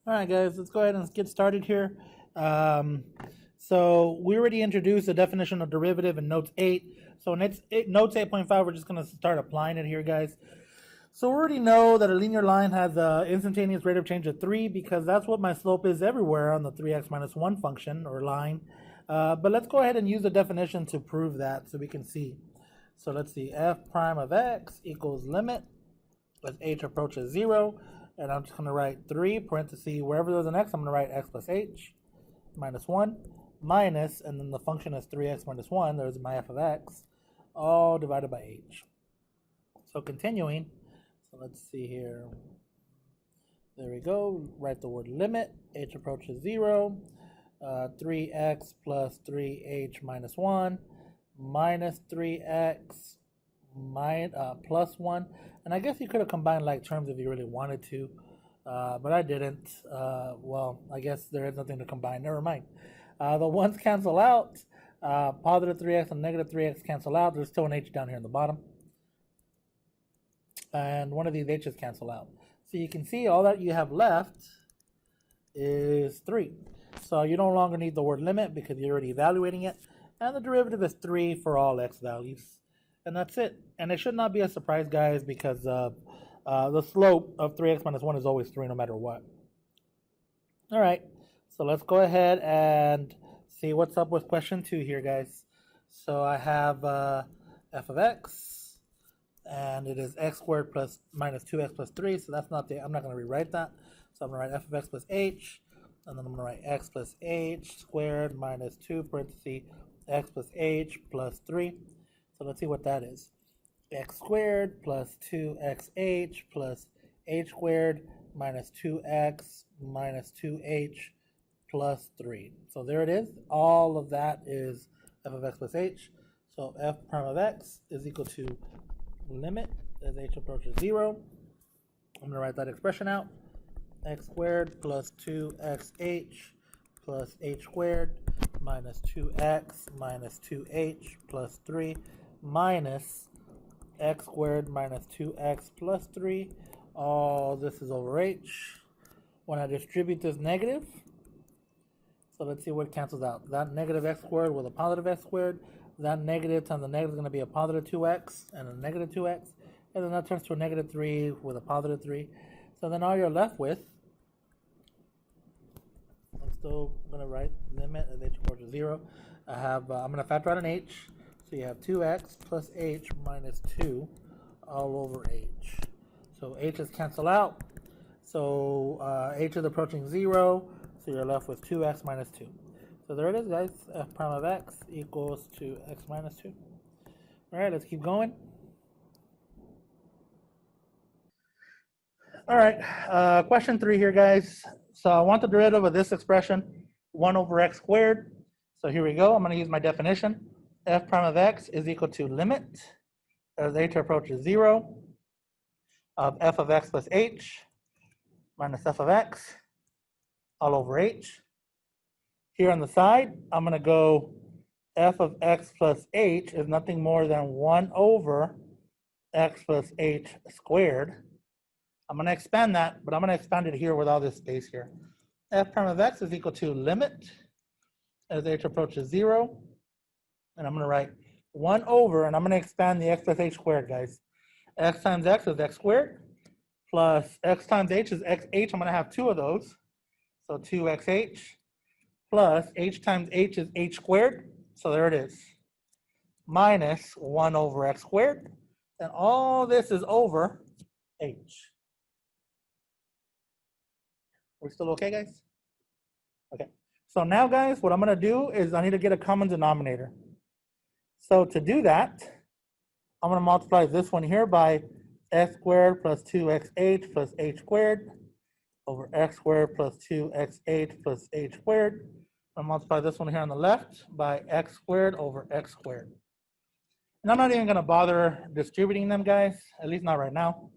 All right, guys, let's go ahead and get started here. So we already introduced the definition of derivative in Notes 8. So in Notes 8.5, we're just going to start applying it here, guys. So we already know that a linear line has an instantaneous rate of change of 3 because that's what my slope is everywhere on the 3x minus 1 function or line. But let's go ahead and use the definition to prove that so we can see. So let's see, f prime of x equals limit as h approaches 0. And I'm just going to write 3 parentheses, wherever there's an x, I'm going to write x plus h minus 1 minus, and then the function is 3x minus 1, there's my f of x, all divided by h. So continuing, so let's see here. There we go, write the word limit, h approaches 0, 3x plus 3h minus 1 minus 3x plus 1. And I guess you could have combined like terms if you really wanted to, but I didn't. Well, I guess there is nothing to combine. Never mind. The ones cancel out. Positive 3x and negative 3x cancel out. There's still an h down here in the bottom. And one of these h's cancel out. So you can see all that you have left is 3. So you no longer need the word limit because you're already evaluating it. And the derivative is 3 for all x values. And that's it. And it should not be a surprise, guys, because the slope of 3x minus 1 is always 3 no matter what. All right, so let's go ahead and see what's up with question 2 here, guys. So I have f of x, and it is x squared plus minus 2x plus 3. So that's not the, I'm not going to rewrite that. So I'm going to write f of x plus h, and then I'm going to write x plus h squared minus 2 parentheses x plus h plus 3. So let's see what that is. X squared plus 2xh plus h squared minus 2x minus 2h plus 3. So there it is. All of that is f of x plus h. So f prime of x is equal to limit as h approaches 0. I'm going to write that expression out. X squared plus 2xh plus h squared minus 2x minus 2h plus 3 minus x squared minus 2x plus 3. All this is over h. When I distribute this negative, so let's see what cancels out. That negative x squared with a positive x squared. That negative times the negative is going to be a positive 2x and a negative 2x. And then that turns to a negative 3 with a positive 3. So then all you're left with, I'm still going to write limit as h approaches 0. I'm going to factor out an h. So you have 2x plus h minus 2 all over h. So h's cancel out. So h is approaching 0. So you're left with 2x minus 2. So there it is, guys. F prime of x equals to x minus 2. All right, let's keep going. All right, question 3 here, guys. So I want the derivative of this expression, 1 over x squared. So here we go. I'm going to use my definition. F prime of x is equal to limit as h approaches 0 of f of x plus h minus f of x all over h. Here on the side, I'm going to go f of x plus h is nothing more than 1 over x plus h squared. I'm going to expand that, but I'm going to expand it here with all this space here. F prime of x is equal to limit as h approaches 0. And I'm going to write 1 over, and I'm going to expand the x plus h squared, guys. X times x is x squared, plus x times h is xh. I'm going to have 2 of those. So 2xh, plus h times h is h squared. So there it is. Minus 1 over x squared. And all this is over h. We're still okay, guys? Okay. So now, guys, what I'm going to do is I need to get a common denominator. So to do that, I'm going to multiply this one here by x squared plus 2xh plus h squared over x squared plus 2xh plus h squared. I'll multiply this one here on the left by x squared over x squared. And I'm not even going to bother distributing them, guys, at least not right now.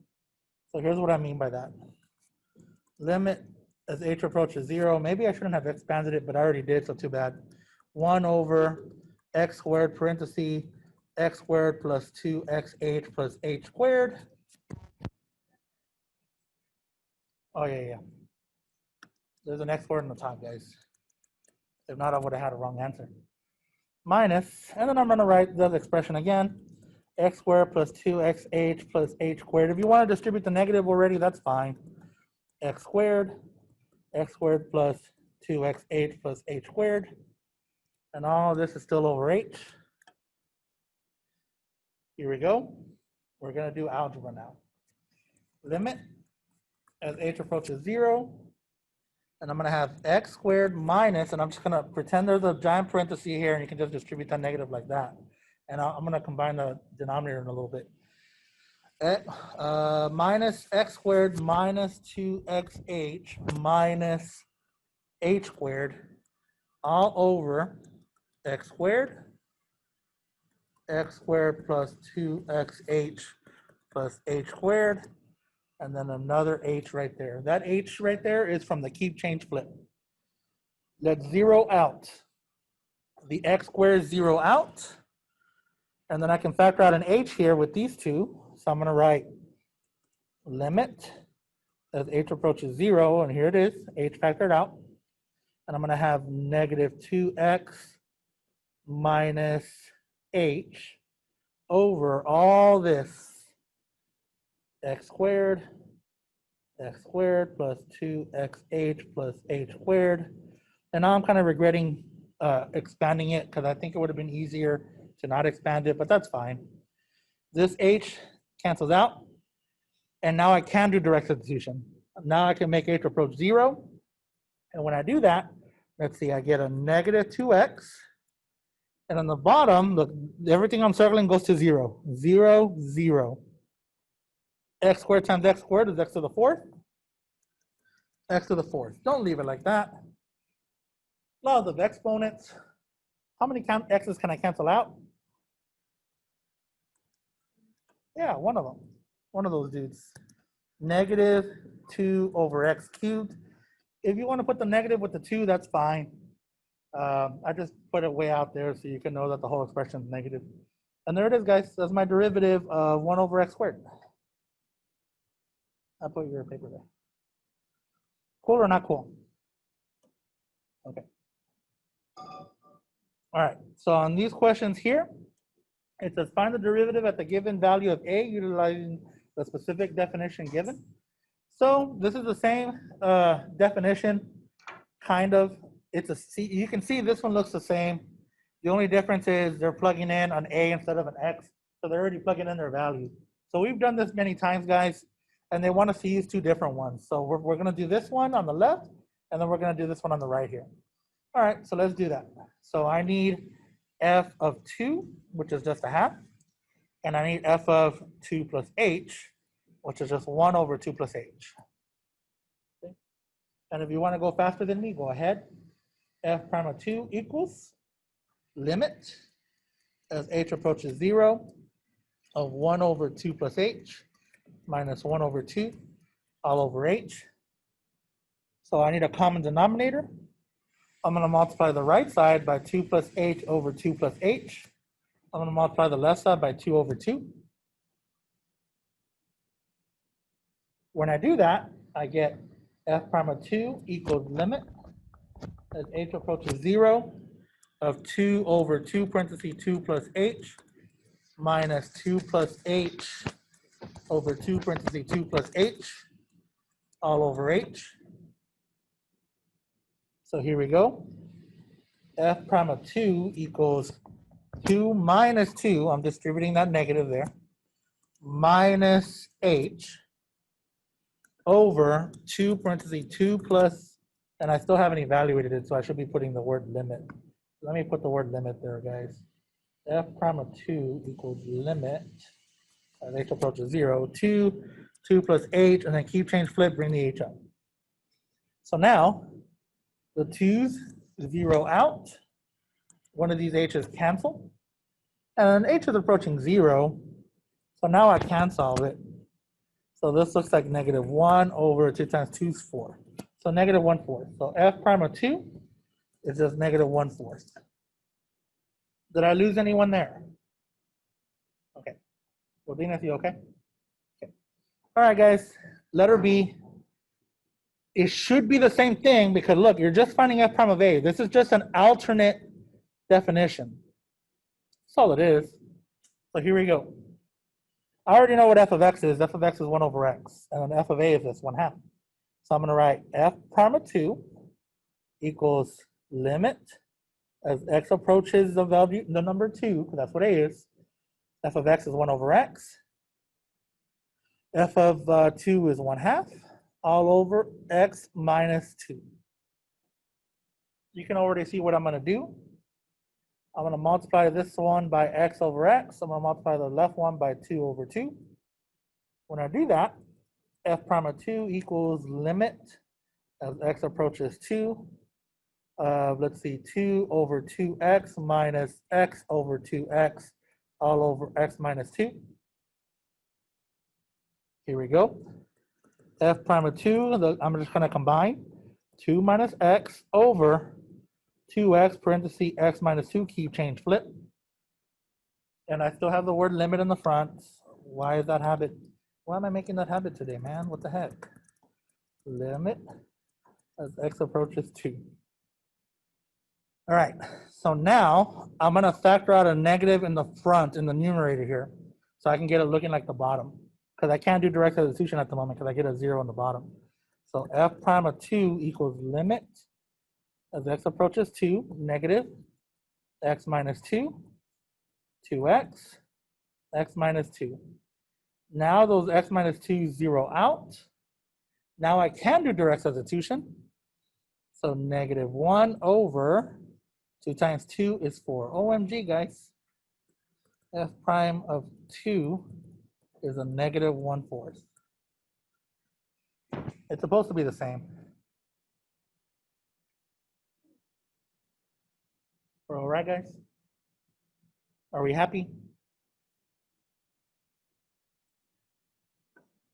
So here's what I mean by that. Limit as h approaches 0. Maybe I shouldn't have expanded it, but I already did, so too bad. 1 over x squared parentheses x squared plus 2xh plus h squared. Oh, yeah. There's an X squared on the top, guys. If not, I would have had a wrong answer. Minus, and then I'm going to write the expression again. X squared plus 2xh plus h squared. If you want to distribute the negative already, that's fine. X squared plus 2xh plus h squared. And all this is still over h. Here we go. We're going to do algebra now. Limit as h approaches 0. And I'm going to have x squared minus, and I'm just going to pretend there's a giant parenthesis here, and you can just distribute that negative like that. And I'm going to combine the denominator in a little bit. Minus x squared minus 2xh minus h squared all over x squared plus 2xh plus h squared, and then another h right there. That h right there is from the keep change flip. Let's zero out. The x squared zero out, and then I can factor out an h here with these two. So I'm going to write limit as h approaches 0, and here it is, h factored out. And I'm going to have negative 2x minus h over all this x squared plus 2xh plus h squared. And now I'm kind of regretting expanding it because I think it would have been easier to not expand it, but that's fine. This h cancels out, and now I can do direct substitution. Now I can make h approach 0, and when I do that, let's see, I get a negative 2x, and on the bottom, look, everything I'm circling goes to 0. 0, 0. X squared times x squared is x to the 4th. X to the 4th. Don't leave it like that. Laws of exponents. How many x's can I cancel out? Yeah, one of them. One of those dudes. Negative 2 over x cubed. If you want to put the negative with the 2, that's fine. I just put it way out there so you can know that the whole expression is negative. And there it is, guys. That's my derivative of 1 over x squared. I'll put your paper there. Cool or not cool? Okay. All right. So on these questions here, it says find the derivative at the given value of a utilizing the specific definition given. So this is the same definition, kind of. It's a C. You can see this one looks the same. The only difference is they're plugging in an a instead of an x. So they're already plugging in their value. So we've done this many times, guys, and they want us to use two different ones. So we're going to do this one on the left, and then we're going to do this one on the right here. All right, so let's do that. So I need f of 2, which is just a half, and I need f of 2 plus h, which is just 1 over 2 plus h. Okay. And if you want to go faster than me, go ahead. F prime of 2 equals limit as h approaches 0 of 1 over 2 plus h minus 1 over 2 all over h. So I need a common denominator. I'm going to multiply the right side by 2 plus h over 2 plus h. I'm going to multiply the left side by 2 over 2. When I do that, I get f prime of 2 equals limit as h approaches 0 of 2 over 2 parentheses 2 plus h minus 2 plus h over 2 parentheses 2 plus h all over h. So here we go. F prime of 2 equals 2 minus 2, I'm distributing that negative there, minus h over 2 parentheses 2 plus, and I still haven't evaluated it, so I should be putting the word limit. Let me put the word limit there, guys. F prime of 2 equals limit, as h approaches 0, 2 plus h, and then keep change flip, bring the h up. So now, the 2's 0 out. One of these h's cancel. And h is approaching 0. So now I can solve it. So this looks like negative 1 over 2 times 2 is 4. So negative 1/4. So f prime of 2 is just negative 1/4. Did I lose anyone there? Okay. Well, Dina, you okay? Okay. All right, guys. Letter B. it should be the same thing because look, you're just finding f prime of a. This is just an alternate definition. That's all it is. So here we go. I already know what f of x is. F of x is 1 over x. And then f of a is this 1/2. So I'm going to write f prime of 2 equals limit as x approaches the value, the number 2, because that's what a is. F of x is 1 over x. F of 2 is 1/2 all over x minus 2. You can already see what I'm going to do. I'm going to multiply this one by x over x. I'm going to multiply the left one by 2 over 2. When I do that, f prime of 2 equals limit as x approaches 2. Let's see, 2 over 2x minus x over 2x all over x minus 2. Here we go. F prime of 2, I'm just going to combine 2 minus x over 2x parentheses x minus 2, key change flip. And I still have the word limit in the front. Why is that habit? Why am I making that habit today, man? What the heck? Limit as x approaches 2. All right, so now I'm going to factor out a negative in the front in the numerator here so I can get it looking like the bottom. Because I can't do direct substitution at the moment because I get a 0 on the bottom. So f prime of 2 equals limit as x approaches 2, negative x minus 2, 2x, x minus 2. Now those x minus 2 zero out. Now I can do direct substitution. So negative 1 over 2 times 2 is 4. OMG, guys. F prime of 2 is a negative 1/4. It's supposed to be the same. We're all right, guys? Are we happy?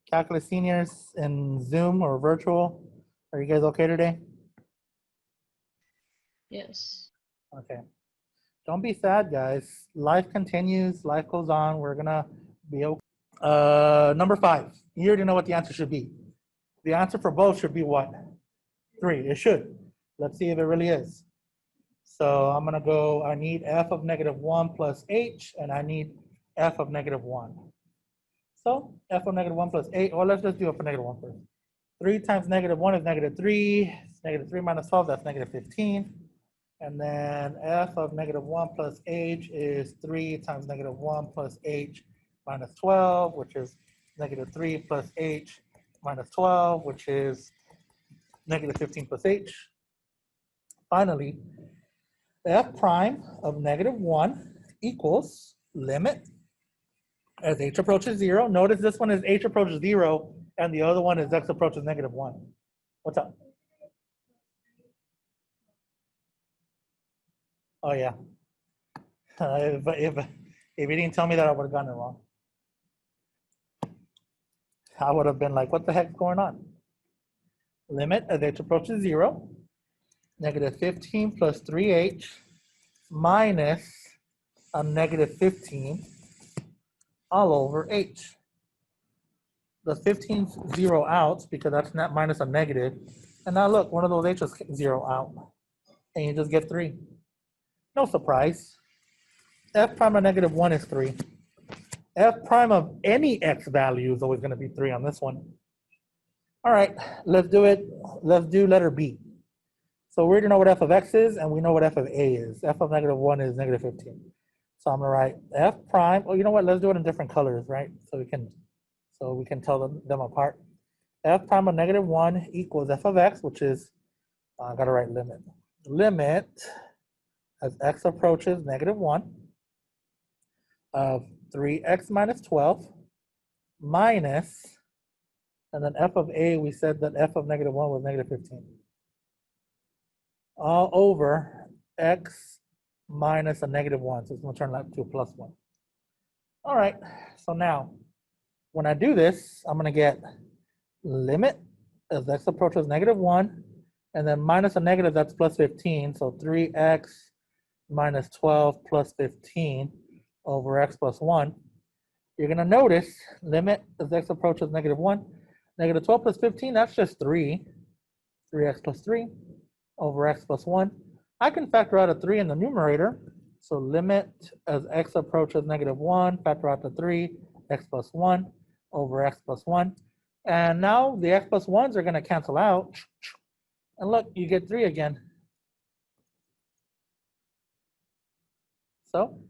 Calculus seniors in Zoom or virtual, are you guys okay today? Yes. Okay. Don't be sad, guys. Life continues, life goes on. We're gonna be okay. Number 5. You already know what the answer should be. The answer for both should be what? 3. It should. Let's see if it really is. So I'm gonna go, I need f of negative 1 plus h, and I need f of negative 1. So f of negative 1 plus 8, or let's just do it for negative 1 first. 3 times negative 1 is negative 3. Negative 3 minus 12, that's negative 15. And then f of negative 1 plus h is 3 times negative 1 plus h minus 12, which is negative 3 plus h minus 12, which is negative 15 plus h. Finally, f prime of negative 1 equals limit as h approaches 0. Notice this one is h approaches 0, and the other one is x approaches negative 1. What's up? Oh, yeah. If you didn't tell me that, I would have gotten it wrong. I would have been like, what the heck's going on? Limit as h approaches 0, negative 15 plus 3h minus a negative 15 all over h. The 15's 0 out because that's not minus a negative. And now look, one of those h's 0 out. And you just get 3. No surprise. F prime of negative 1 is 3. F prime of any x value is always going to be 3 on this one. All right, let's do it. Let's do letter B. So we already know what f of x is, and we know what f of a is. F of negative 1 is negative 15. So I'm going to write f prime. Oh, you know what? Let's do it in different colors, right? So we can tell them apart. F prime of negative 1 equals f of x, which is, I got to write limit. Limit as x approaches negative 1 of 3x minus 12 minus, and then f of a, we said that f of negative 1 was negative 15. All over x minus a negative 1. So it's going to turn that to a plus 1. All right, so now when I do this, I'm going to get limit as x approaches negative 1, and then minus a negative, that's plus 15. So 3x minus 12 plus 15 over x plus 1. You're going to notice limit as x approaches negative 1. Negative 12 plus 15, that's just 3. 3x plus 3 over x plus 1. I can factor out a 3 in the numerator. So limit as x approaches -1, factor out the 3, x plus 1 over x plus 1. And now the x plus 1s are going to cancel out. And look, you get 3 again. So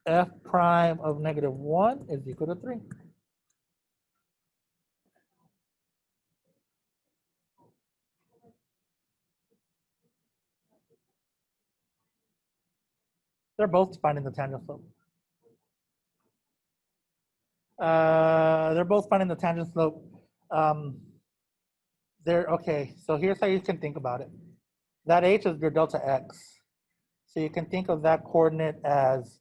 f prime of -1 is equal to 3. They're both finding the tangent slope. They're both finding the tangent slope. Okay, so here's how you can think about it. That h is your delta x. So you can think of that coordinate as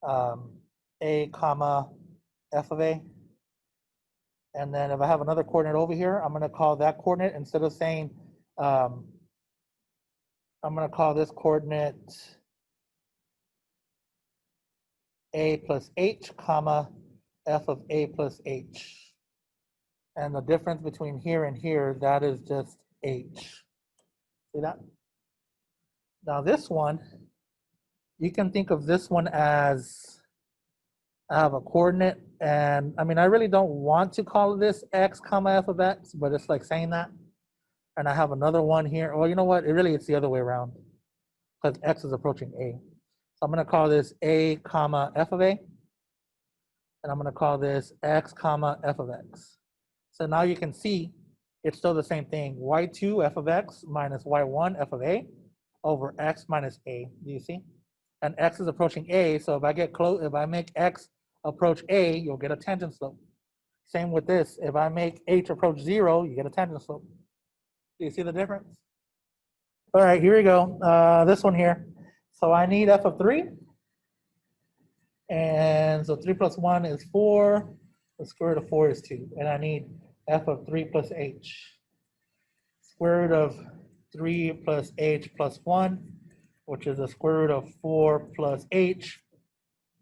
a comma f of a. And then if I have another coordinate over here, I'm going to call that coordinate, instead of saying, I'm going to call this coordinate a plus h, comma, f of a plus h. And the difference between here and here, that is just h. See that? Now this one, you can think of this one as, I have a coordinate, and I mean, I really don't want to call this x comma f of x, but it's like saying that. And I have another one here. Well, you know what? It's the other way around, because x is approaching a. So I'm going to call this a comma f of a. And I'm going to call this x comma f of x. So now you can see it's still the same thing. y2 f of x minus y1 f of a over x minus a. Do you see? And x is approaching a. So if I get close, if I make x approach a, you'll get a tangent slope. Same with this. If I make h approach 0, you get a tangent slope. Do you see the difference? All right, here we go. This one here. So I need f of 3. And so 3 plus 1 is 4. The square root of 4 is 2. And I need f of 3 plus h. Square root of 3 plus h plus 1, which is the square root of 4 plus h.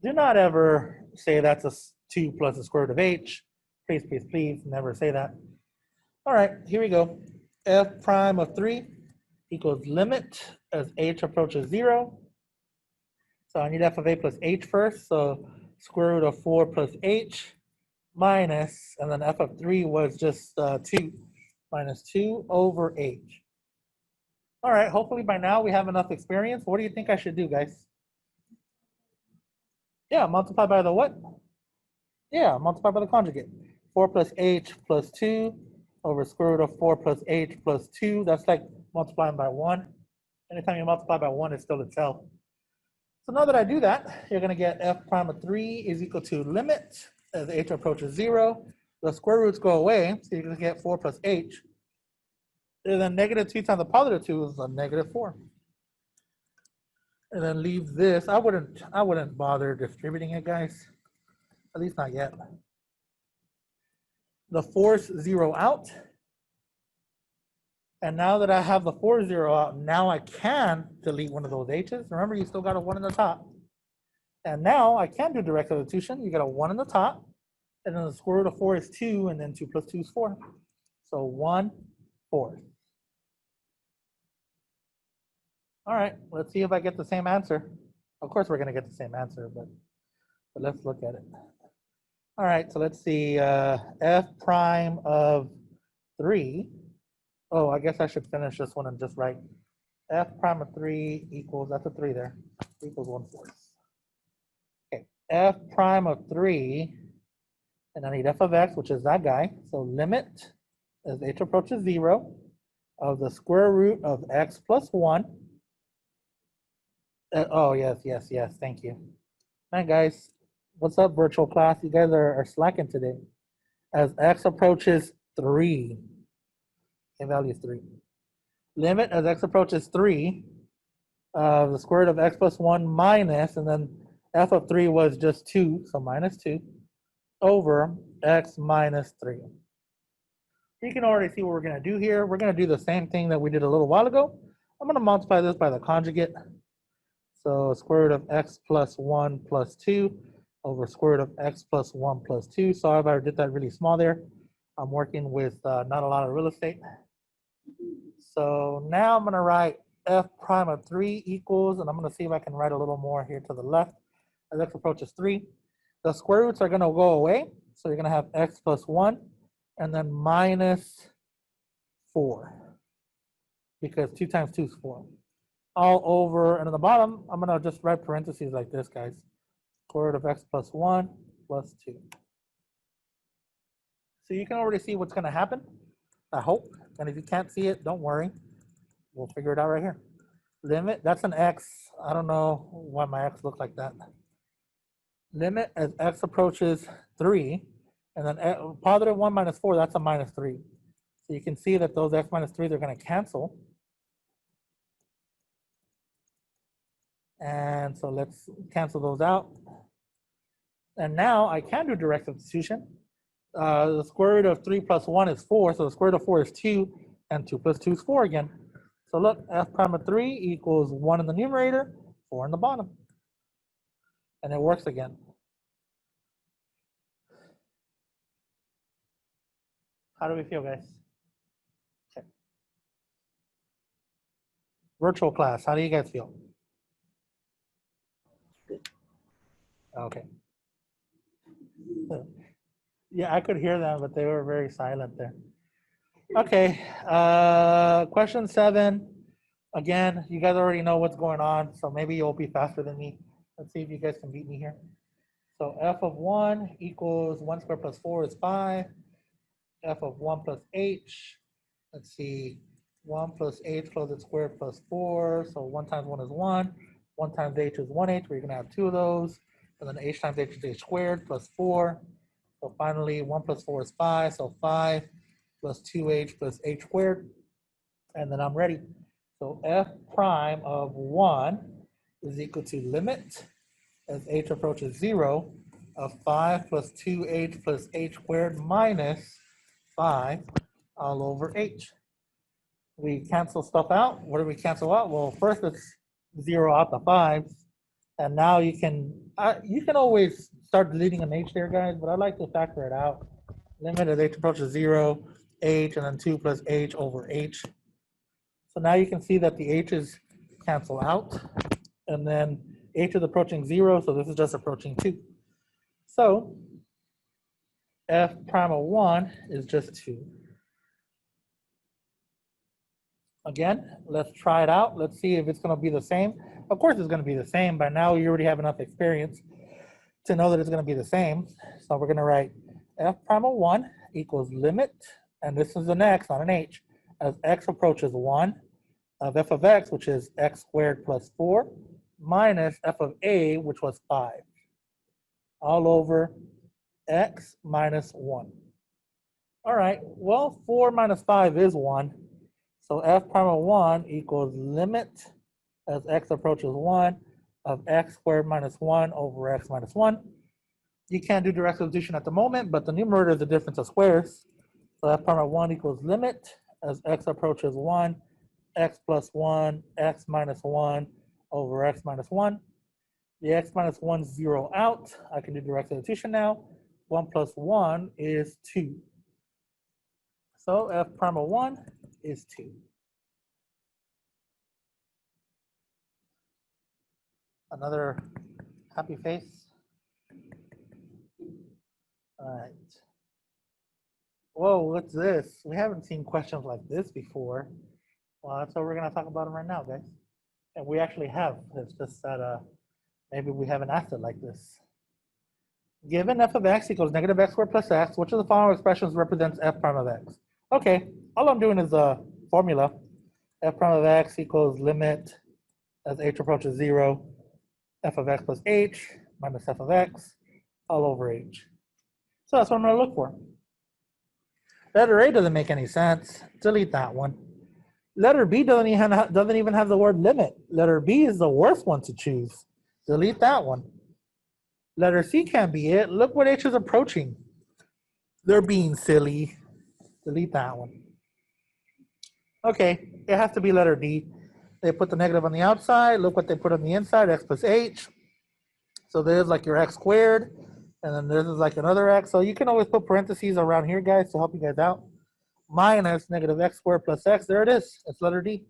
Do not ever say that's a 2 plus the square root of h. Please, please, please never say that. All right, here we go. F prime of 3 equals limit as h approaches 0. So I need f of a plus h first. So square root of 4 plus h minus, and then f of 3 was just 2, minus 2 over h. All right, hopefully by now we have enough experience. What do you think I should do, guys? Yeah, multiply by the what? Yeah, multiply by the conjugate. 4 plus h plus 2 over square root of 4 plus h plus 2. That's like multiplying by 1. Anytime you multiply by 1, it's still itself. So now that I do that, you're going to get f prime of 3 is equal to limit as h approaches 0. The square roots go away, so you're going to get 4 plus h. And then negative 2 times the positive 2 is a negative 4. And then leave this. I wouldn't bother distributing it, guys. At least not yet. The 4's 0 out. And now that I have the 4 0 out, now I can delete one of those h's. Remember, you still got a 1 in the top. And now I can do direct substitution. You got a 1 in the top. And then the square root of 4 is 2. And then 2 plus 2 is 4. So 1/4. All right, let's see if I get the same answer. Of course, we're going to get the same answer, but let's look at it. All right, so let's see. F prime of 3. Oh, I guess I should finish this one and just write f prime of 3 equals, that's a 3 there, equals 1/4. Okay, f prime of 3, and I need f of x, which is that guy. So limit as h approaches 0 of the square root of x plus 1. Oh, yes, thank you. All right, guys, what's up, virtual class? You guys are slacking today. As x approaches 3, a value is 3. Limit as x approaches 3, the square root of x plus 1 minus, and then f of 3 was just 2, so minus 2, over x minus 3. You can already see what we're going to do here. We're going to do the same thing that we did a little while ago. I'm going to multiply this by the conjugate. So square root of x plus 1 plus 2 over square root of x plus 1 plus 2. So if I did that really small there, I'm working with not a lot of real estate. So now I'm going to write f prime of 3 equals, and I'm going to see if I can write a little more here to the left. As x approaches 3, the square roots are going to go away. So you're going to have x plus 1 and then minus 4, because 2 times 2 is 4. All over, and at the bottom, I'm going to just write parentheses like this, guys. Square root of x plus 1 plus 2. So you can already see what's going to happen, I hope. And if you can't see it, don't worry. We'll figure it out right here. Limit, that's an x. I don't know why my x looks like that. Limit as x approaches 3, and then positive 1 minus 4, that's a minus 3. So you can see that those x minus 3, they're going to cancel. And so let's cancel those out. And now I can do direct substitution. The square root of 3 plus 1 is 4, so the square root of 4 is 2, and 2 plus 2 is 4 again. So look, f prime of 3 equals 1 in the numerator, 4 in the bottom. And it works again. How do we feel, guys? Okay. Virtual class, how do you guys feel? Okay. Yeah, I could hear them, but they were very silent there. Okay, question 7. Again, you guys already know what's going on, so maybe you'll be faster than me. Let's see if you guys can beat me here. So f of 1 equals 1 squared plus 4 is 5. F of 1 plus h. Let's see, 1 plus h closed squared plus 4. So 1 times 1 is 1. 1 times h is 1h. We're going to have 2 of those. And then h times h is h squared plus 4. So finally, 1 plus 4 is 5. So 5 plus 2h plus h squared. And then I'm ready. So f prime of 1 is equal to limit as h approaches 0 of 5 plus 2h plus h squared minus 5 all over h. We cancel stuff out. What do we cancel out? Well, first let's 0 out the 5s. And now you can always start deleting an h there, guys, but I like to factor it out. Limit as h approaches 0, h, and then 2 plus h over h. So now you can see that the h's cancel out. And then h is approaching 0, so this is just approaching 2. So f prime of 1 is just 2. Again, let's try it out. Let's see if it's going to be the same. Of course it's going to be the same. By now you already have enough experience to know that it's going to be the same. So we're going to write f prime of 1 equals limit, and this is an x, not an h, as x approaches 1 of f of x, which is x squared plus 4, minus f of a, which was 5, all over x minus 1. All right, well, 4 minus 5 is 1. So f prime of 1 equals limit as x approaches 1 of x squared minus 1 over x minus 1. You can't do direct substitution at the moment, but the numerator is the difference of squares. So f prime of 1 equals limit as x approaches 1, x plus 1, x minus 1 over x minus 1. The x minus 1 0 out. I can do direct substitution now. 1 plus 1 is 2. So f prime of 1 is 2. Another happy face. All right. Whoa, what's this? We haven't seen questions like this before. Well, that's what we're going to talk about right now, guys. And we actually have. It's just that maybe we haven't asked it like this. Given f of x equals negative x squared plus x, which of the following expressions represents f prime of x? Okay, all I'm doing is a formula. F prime of x equals limit as h approaches 0, f of x plus h minus f of x all over h. So that's what I'm going to look for. Letter A doesn't make any sense. Delete that one. Letter B doesn't even have the word limit. Letter B is the worst one to choose. Delete that one. Letter C can't be it. Look what h is approaching. They're being silly. Delete that one. Okay, it has to be letter D. They put the negative on the outside. Look what they put on the inside, x plus h. So there's like your x squared, and then there's like another x. So you can always put parentheses around here, guys, to help you guys out. minus negative x squared plus x. There it is. It's letter D.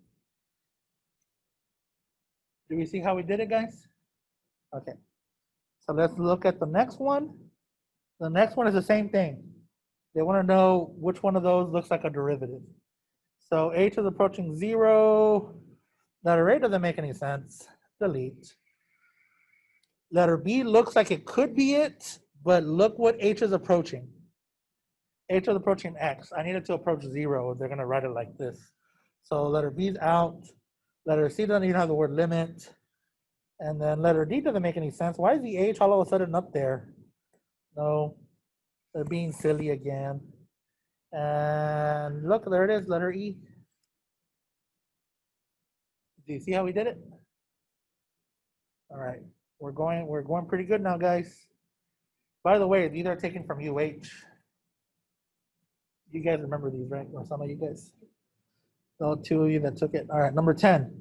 Do we see how we did it, guys? Okay. So let's look at the next one. The next one is the same thing. They want to know which one of those looks like a derivative. So h is approaching 0. Letter A doesn't make any sense. Delete. Letter B looks like it could be it, but look what h is approaching. H is approaching x. I need it to approach 0. They're going to write it like this. So letter B is out. Letter C doesn't even have the word limit. And then letter D doesn't make any sense. Why is the H all of a sudden up there? No, they're being silly again. And look, there it is, letter E. Do you see how we did it? All right, we're going pretty good now, guys. By the way, these are taken from UH. You guys remember these, right? Or some of you guys? So 2 of you that took it. All right, number 10.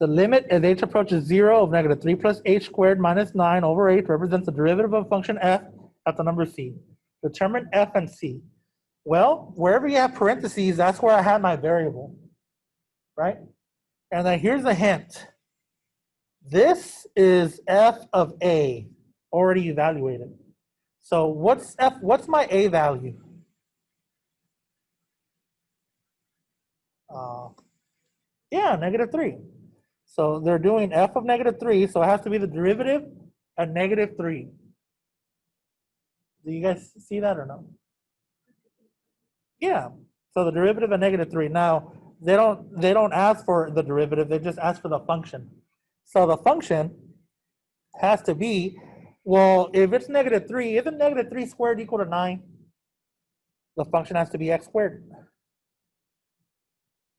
The limit as h approaches 0 of negative 3 plus h squared minus 9 over h represents the derivative of function f at the number c. Determine f and c. Well, wherever you have parentheses, that's where I had my variable, right? And then here's the hint. This is f of a, already evaluated. So what's my a value? Yeah, negative 3. So they're doing f of negative 3, so it has to be the derivative at negative 3. Do you guys see that or no? Yeah. So the derivative at negative 3. Now they don't ask for the derivative, they just ask for the function. So the function has to be, well, if it's negative 3, isn't negative 3 squared equal to 9? The function has to be x squared.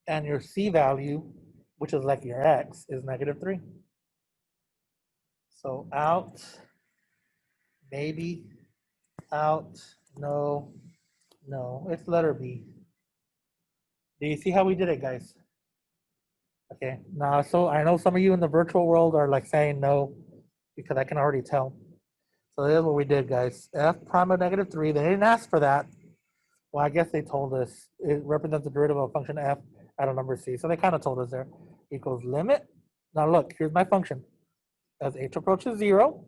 And your c value, which is like your x, is negative 3. So out, maybe, out, no, no, it's letter B. Do you see how we did it, guys? Okay, now, so I know some of you in the virtual world are like saying no, because I can already tell. So here's what we did, guys. F prime of negative 3, they didn't ask for that. Well, I guess they told us it represents the derivative of function f at a number c. So they kind of told us there. Equals limit. Now look, here's my function. As h approaches 0,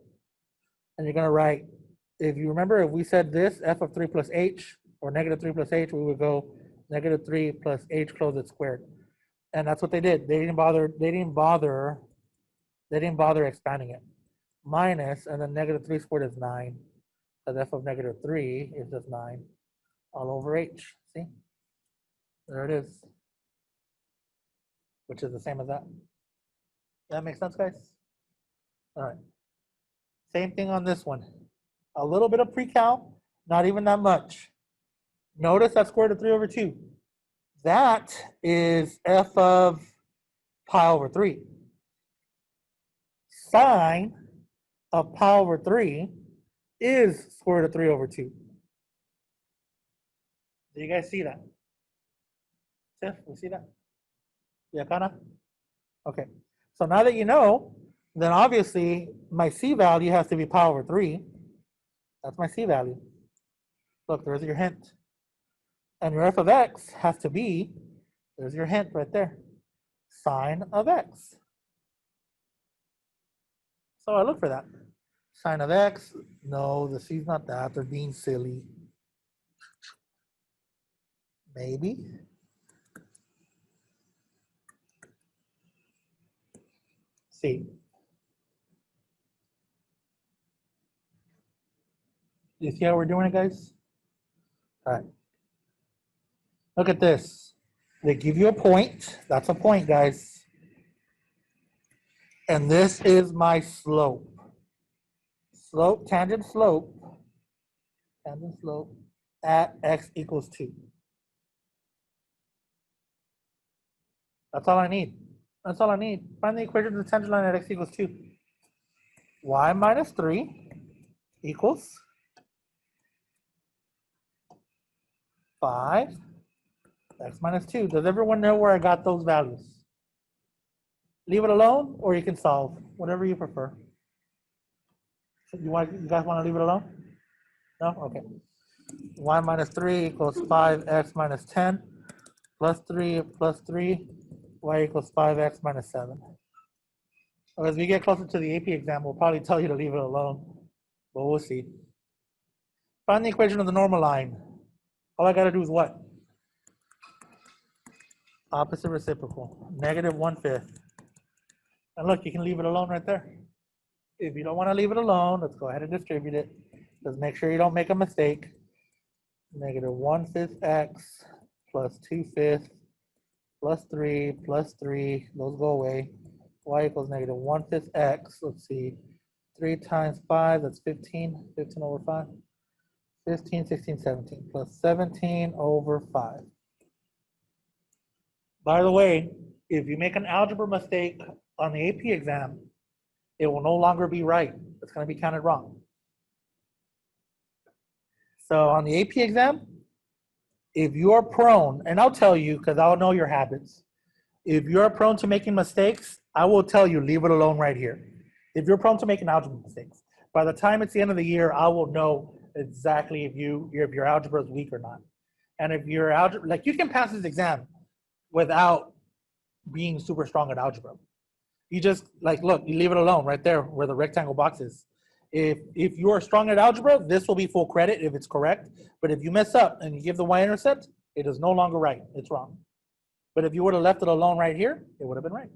and you're going to write, if you remember, if we said this, f of 3 plus h, or negative 3 plus h, we would go negative 3 plus h close it squared. And that's what they did. They didn't bother expanding it. Minus, and then negative 3 squared is 9. So f of negative 3 is just 9 all over h. See? There it is. Which is the same as that. That makes sense, guys? All right. Same thing on this one. A little bit of pre-cal, not even that much. Notice that square root of 3 over 2. That is f of pi over 3. Sine of pi over 3 is square root of 3 over 2. Do you guys see that? Tiff, we see that? Yeah, kinda? Okay. So now that you know, then obviously my c value has to be pi over 3. That's my c value. Look, there's your hint. And your f of x has to be, there's your hint right there, sine of x. So I look for that. Sine of x, no, the c's not that, they're being silly. Maybe. C. You see how we're doing it, guys? All right. Look at this. They give you a point. That's a point, guys. And this is my slope. Slope, tangent slope at x equals 2. That's all I need. That's all I need. Find the equation of the tangent line at x equals 2. Y minus 3 equals 5 x minus 2. Does everyone know where I got those values? Leave it alone, or you can solve, whatever you prefer. You guys want to leave it alone? No? Okay. Y minus 3 equals 5x minus 10. plus 3, y equals 5x minus 7. So as we get closer to the AP exam, we'll probably tell you to leave it alone, but we'll see. Find the equation of the normal line. All I got to do is what? Opposite reciprocal, negative 1/5. And look, you can leave it alone right there. If you don't want to leave it alone, let's go ahead and distribute it. Just make sure you don't make a mistake. Negative 1/5 x plus 2/5 plus 3 plus 3. Those go away. Y equals negative 1/5 x. Let's see. 3 times 5, that's 15. 15 over 5. 15, 16, 17. Plus 17 over 5. By the way, if you make an algebra mistake on the AP exam, it will no longer be right. It's going to be counted wrong. So on the AP exam, if you're prone, and I'll tell you because I'll know your habits, if you're prone to making mistakes, I will tell you, leave it alone right here. If you're prone to making algebra mistakes, by the time it's the end of the year, I will know exactly if your algebra is weak or not. And if your algebra, like you can pass this exam without being super strong at algebra. You just like, look, you leave it alone right there where the rectangle box is. If you are strong at algebra, this will be full credit if it's correct. But if you mess up and you give the y-intercept, it is no longer right. It's wrong. But if you would have left it alone right here, it would have been right.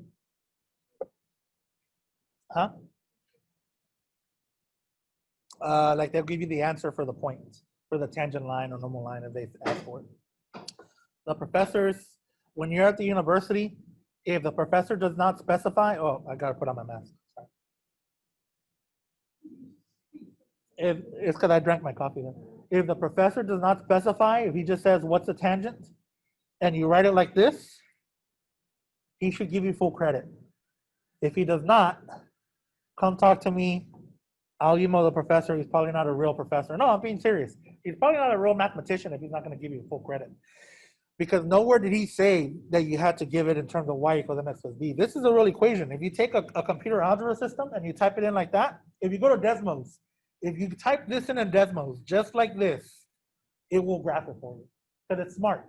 Huh? Like they'll give you the answer for the point, for the tangent line or normal line if they ask for it. The professors, when you're at the university, if the professor does not specify, oh, I gotta put on my mask. Sorry. It's because I drank my coffee then. If the professor does not specify, if he just says, what's the tangent? And you write it like this, he should give you full credit. If he does not, come talk to me. I'll email the professor. He's probably not a real professor. No, I'm being serious. He's probably not a real mathematician if he's not going to give you full credit. Because nowhere did he say that you had to give it in terms of y equals mx plus b. This is a real equation. If you take a computer algebra system and you type it in like that, if you go to Desmos, if you type this in Desmos just like this, it will graph it for you because it's smart.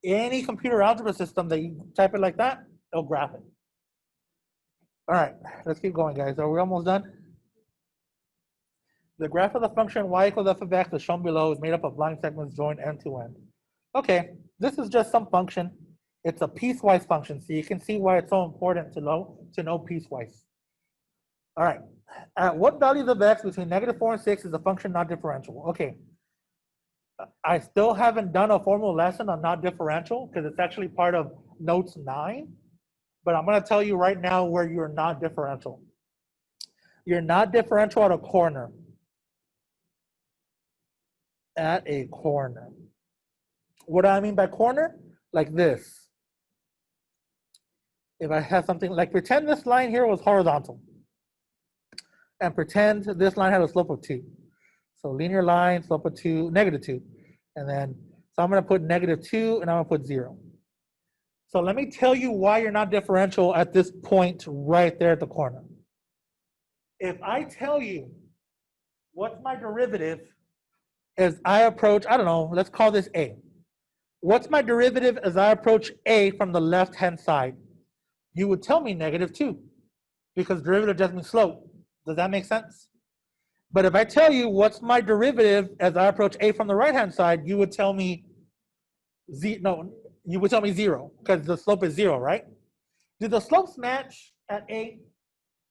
Any computer algebra system that you type it like that, it'll graph it. All right, let's keep going, guys. Are we almost done? The graph of the function y equals f of x as shown below is made up of line segments joined end to end. Okay, this is just some function. It's a piecewise function, so you can see why it's so important to know piecewise. All right, at what values of x between -4 and 6 is the function not differential? Okay, I still haven't done a formal lesson on not differential because it's actually part of notes 9, but I'm going to tell you right now where you're not differential. You're not differential at a corner. At a corner. What do I mean by corner? Like this. If I have something, like pretend this line here was horizontal. And pretend this line had a slope of 2. So linear line, slope of 2, -2. And then, so I'm going to put -2 and I'm going to put 0. So let me tell you why you're not differential at this point right there at the corner. If I tell you what's my derivative as I approach, I don't know, let's call this A. What's my derivative as I approach A from the left-hand side? You would tell me -2 because derivative just means slope. Does that make sense? But if I tell you what's my derivative as I approach A from the right-hand side, you would tell me you would tell me 0 because the slope is 0, right? Do the slopes match at A?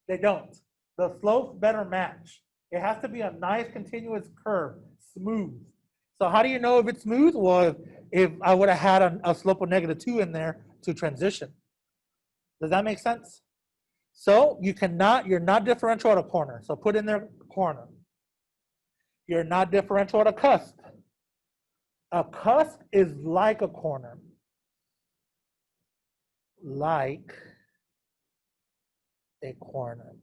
They don't. The slopes better match. It has to be a nice continuous curve, smooth. So how do you know if it's smooth? Well, if I would have had a slope of -2 in there to transition. Does that make sense? So you're not differential at a corner. So put in there corner. You're not differential at a cusp. A cusp is like a corner. Like a corner.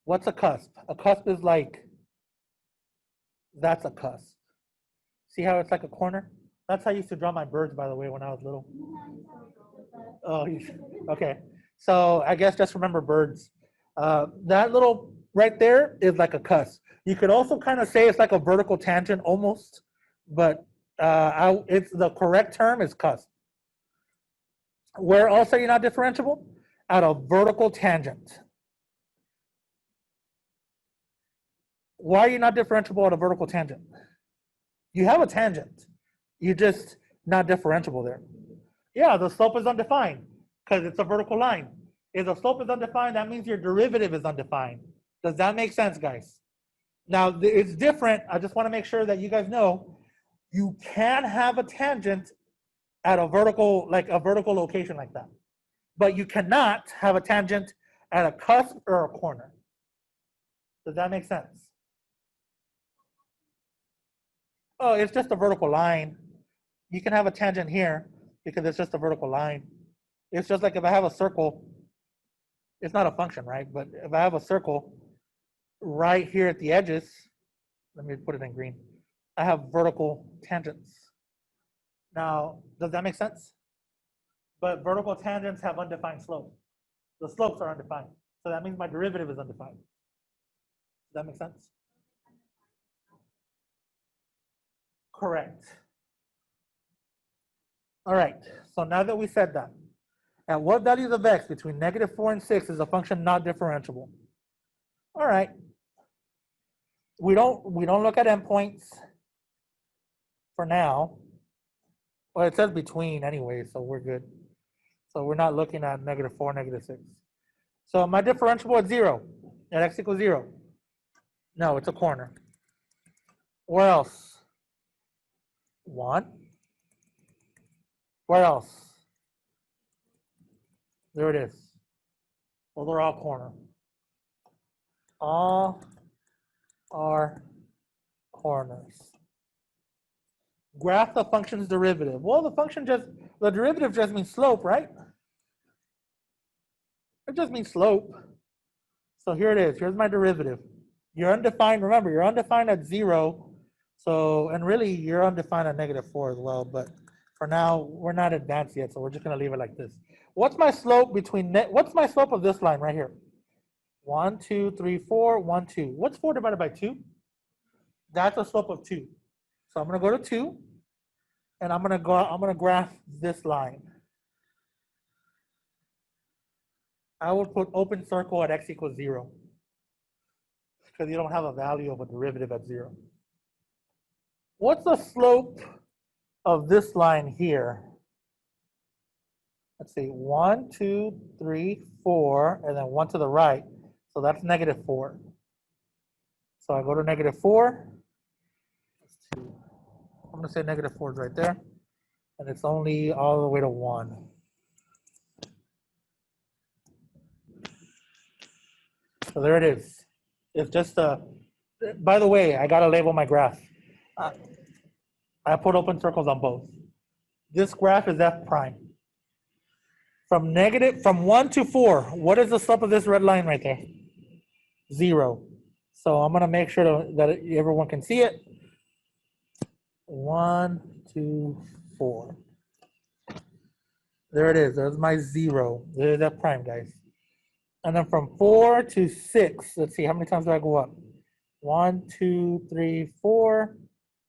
What's a cusp? A cusp is like, that's a cusp. See how it's like a corner? That's how I used to draw my birds, by the way, when I was little. Oh, okay. So I guess just remember birds. That little right there is like a cusp. You could also kind of say it's like a vertical tangent almost, but it's the correct term is cusp. Where else are you not differentiable? At a vertical tangent. Why are you not differentiable at a vertical tangent? You have a tangent. You're just not differentiable there. Yeah, the slope is undefined because it's a vertical line. If the slope is undefined, that means your derivative is undefined. Does that make sense, guys? Now, it's different. I just want to make sure that you guys know you can have a tangent at a vertical location like that. But you cannot have a tangent at a cusp or a corner. Does that make sense? Oh, it's just a vertical line. You can have a tangent here because it's just a vertical line. It's just like if I have a circle, it's not a function, right? But if I have a circle right here at the edges, let me put it in green, I have vertical tangents. Now, does that make sense? But vertical tangents have undefined slope. The slopes are undefined. So that means my derivative is undefined. Does that make sense? Correct. All right, so now that we said that, at what values of x between -4 and 6 is a function not differentiable? All right, we don't look at endpoints for now. Well, it says between anyway, so we're good. So we're not looking at -4, -6. So my differentiable at 0, at x equals 0. No, it's a corner. Where else? 1. Where else? There it is. Well, they're all corner. All are corners. Graph the function's derivative. Well, the derivative just means slope, right? It just means slope. So here it is. Here's my derivative. You're undefined. Remember, you're undefined at 0. So, and really, you're undefined at -4 as well. But for now, we're not advanced yet, so we're just going to leave it like this. What's my slope what's my slope of this line right here? 1, 2, 3, 4, 1, 2. What's 4 divided by 2? That's a slope of 2. So I'm going to go to 2, and I'm going to graph this line. I will put open circle at x equals 0 because you don't have a value of a derivative at 0. What's the slope of this line here? Let's see, 1, 2, 3, 4, and then 1 to the right. So that's -4. So I go to -4. I'm going to say -4 is right there. And it's only all the way to 1. So there it is. It's just by the way, I got to label my graph. I put open circles on both. This graph is f prime. From 1 to 4, what is the slope of this red line right there? 0. So I'm going to make sure that everyone can see it. 1, 2, 4. There it is. There's my 0. There's f prime, guys. And then from 4 to 6, let's see, how many times do I go up? 1, 2, 3, 4.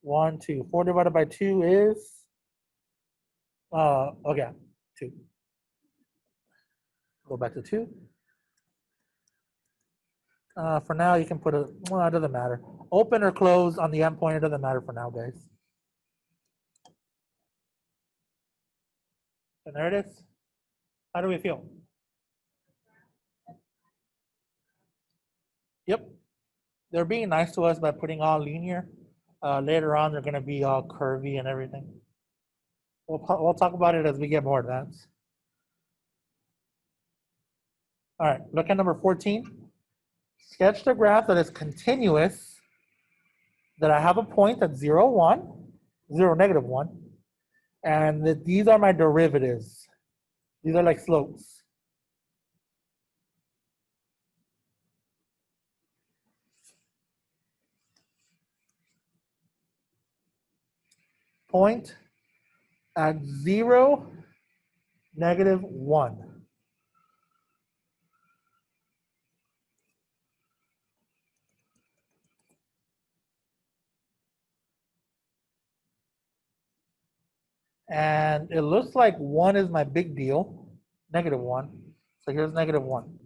1, 2. 4 divided by 2 is, okay, 2. Go back to 2. For now, you can put well, it doesn't matter. Open or close on the endpoint, it doesn't matter for now, guys. And there it is. How do we feel? Yep. They're being nice to us by putting all linear. Later on, they're going to be all curvy and everything. We'll talk about it as we get more advanced. All right, look at number 14. Sketch the graph that is continuous, that I have a point at 0, 1, 0, -1, and that these are my derivatives. These are like slopes. Point at 0, -1. And it looks like 1 is my big deal, -1. So here's -1.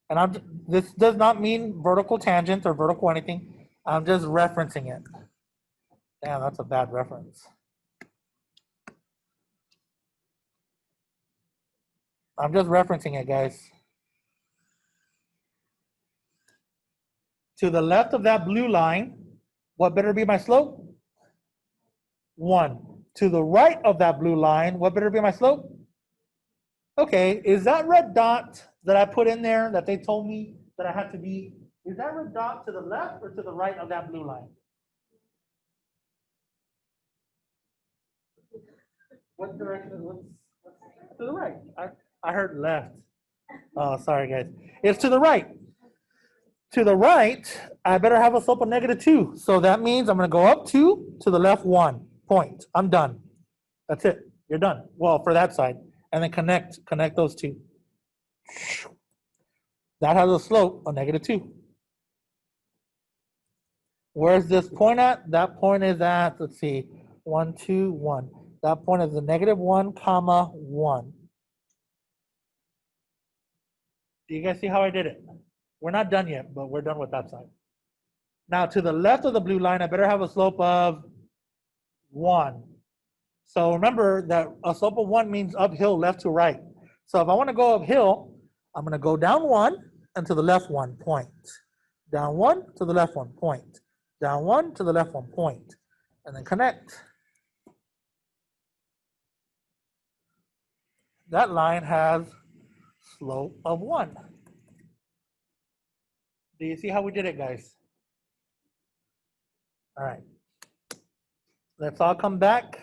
And this does not mean vertical tangent or vertical anything. I'm just referencing it. Damn, that's a bad reference. I'm just referencing it, guys. To the left of that blue line, what better be my slope? 1. To the right of that blue line, what better be my slope? Okay, is that red dot that I put in there that they told me that I had to be, is that red dot to the left or to the right of that blue line? What direction is what's to the right? I heard left. Oh, sorry guys. It's to the right. To the right, I better have a slope of -2. So that means I'm going to go up 2, to the left 1. Point. I'm done. That's it. You're done. Well, for that side. And then connect those two. That has a slope of -2. Where's this point at? That point is at, let's see, 1, 2, 1. That point is the -1, comma 1. Do you guys see how I did it? We're not done yet, but we're done with that side. Now to the left of the blue line, I better have a slope of 1. So remember that a slope of 1 means uphill, left to right. So if I want to go uphill, I'm going to go down 1 and to the left 1, point. Down 1 to the left 1, point. Down 1 to the left 1, point. And then connect. That line has slope of 1. Do you see how we did it, guys? All right. Let's all come back.